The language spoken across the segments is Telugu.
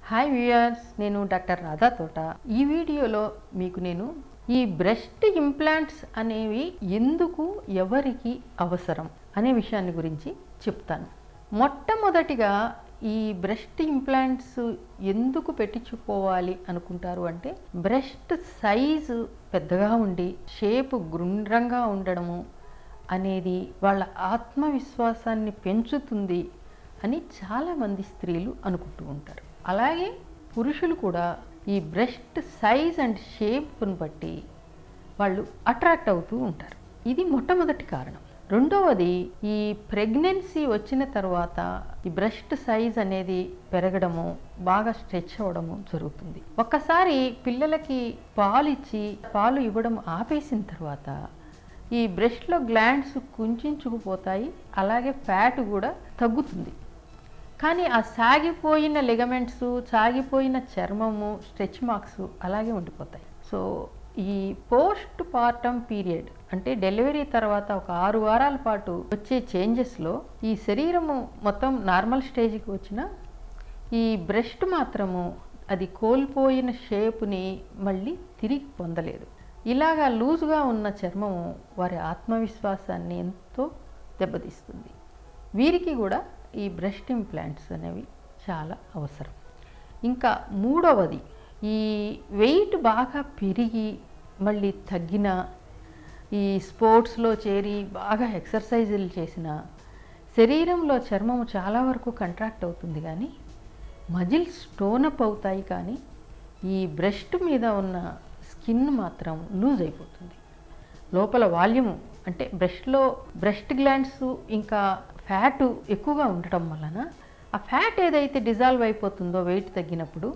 హాయ్ వ్యూయర్స్, నేను డాక్టర్ రాధా తోట. ఈ వీడియోలో మీకు నేను ఈ బ్రెస్ట్ ఇంప్లాంట్స్ అనేవి ఎందుకు ఎవరికి అవసరం అనే విషయాన్ని గురించి చెప్తాను. మొట్టమొదటిగా ఈ బ్రెస్ట్ ఇంప్లాంట్స్ ఎందుకు పెట్టించుకోవాలి అనుకుంటారు అంటే, బ్రెస్ట్ సైజు పెద్దగా ఉండి షేప్ గుండ్రంగా ఉండడము అనేది వాళ్ళ ఆత్మవిశ్వాసాన్ని పెంచుతుంది అని చాలామంది స్త్రీలు అనుకుంటూ ఉంటారు. అలాగే పురుషులు కూడా ఈ బ్రెస్ట్ సైజ్ అండ్ షేప్ను బట్టి వాళ్ళు అట్రాక్ట్ అవుతూ ఉంటారు. ఇది మొట్టమొదటి కారణం. రెండవది, ఈ ప్రెగ్నెన్సీ వచ్చిన తర్వాత ఈ బ్రెస్ట్ సైజ్ అనేది పెరగడము, బాగా స్ట్రెచ్ అవ్వడము జరుగుతుంది. ఒక్కసారి పిల్లలకి పాలు ఇవ్వడం ఆపేసిన తర్వాత ఈ బ్రెస్ట్లో గ్లాండ్స్ కుంచుకుపోతాయి, అలాగే ఫ్యాట్ కూడా తగ్గుతుంది. కానీ ఆ సాగిపోయిన లిగమెంట్స్, సాగిపోయిన చర్మము, స్ట్రెచ్ మార్క్స్ అలాగే ఉండిపోతాయి. సో ఈ పోస్ట్ పార్టమ్ పీరియడ్ అంటే డెలివరీ తర్వాత ఒక 6 వారాల పాటు వచ్చే చేంజెస్లో ఈ శరీరము మొత్తం నార్మల్ స్టేజ్కి వచ్చిన ఈ బ్రెస్ట్ మాత్రము అది కోల్పోయిన షేప్ని మళ్ళీ తిరిగి పొందలేదు. ఇలాగా లూజ్గా ఉన్న చర్మము వారి ఆత్మవిశ్వాసాన్ని ఎంతో దెబ్బతీస్తుంది. వీరికి కూడా ఈ బ్రెస్ట్ ఇంప్లాంట్స్ అనేవి చాలా అవసరం. ఇంకా మూడవది, ఈ వెయిట్ బాగా పెరిగి మళ్ళీ తగ్గిన, ఈ స్పోర్ట్స్లో చేరి బాగా ఎక్సర్సైజులు చేసిన శరీరంలో చర్మము చాలా వరకు కంట్రాక్ట్ అవుతుంది, కానీ మజిల్స్ టోనప్ అవుతాయి, కానీ ఈ బ్రెస్ట్ మీద ఉన్న స్కిన్ మాత్రం లూజ్ అయిపోతుంది. లోపల వాల్యూము అంటే బ్రెస్ట్ గ్లాండ్స్ ఇంకా ఫ్యాట్ ఎక్కువగా ఉండటం వలన ఆ ఫ్యాట్ ఏదైతే డిజాల్వ్ అయిపోతుందో వెయిట్ తగ్గినప్పుడు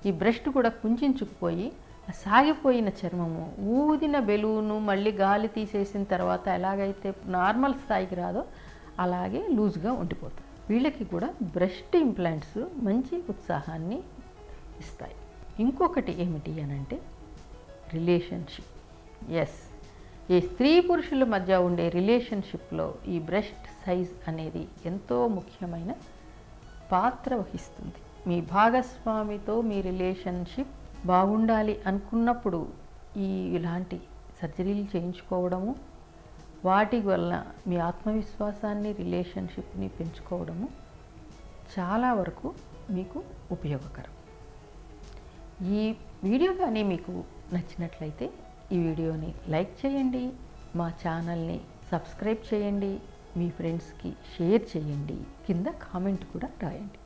ఈ బ్రెస్ట్ కూడా కుంచుకుపోయి ఆ సాగిపోయిన చర్మము ఊదిన బెలూను మళ్ళీ గాలి తీసేసిన తర్వాత ఎలాగైతే నార్మల్ స్థాయికి రాదో అలాగే లూజ్గా ఉండిపోతుంది. వీళ్ళకి కూడా బ్రెస్ట్ ఇంప్లాంట్స్ మంచి ఉత్సాహాన్ని ఇస్తాయి. ఇంకొకటి ఏమిటి అనంటే రిలేషన్షిప్. ఎస్, ఈ స్త్రీ పురుషుల మధ్య ఉండే రిలేషన్షిప్లో ఈ బ్రెస్ట్ సైజ్ అనేది ఎంతో ముఖ్యమైన పాత్ర వహిస్తుంది. మీ భాగస్వామితో మీ రిలేషన్షిప్ బాగుండాలి అనుకున్నప్పుడు ఇలాంటి సర్జరీలు చేయించుకోవడము, వాటి వల్ల మీ ఆత్మవిశ్వాసాన్ని, రిలేషన్షిప్ని పెంచుకోవడము చాలా వరకు మీకు ఉపయోగకరం. ఈ వీడియో కానీ మీకు నచ్చినట్లయితే ఈ వీడియోని లైక్ చేయండి, మా ఛానల్ని సబ్స్క్రైబ్ చేయండి, మీ ఫ్రెండ్స్కి షేర్ చేయండి, కింద కామెంట్ కూడా రాయండి.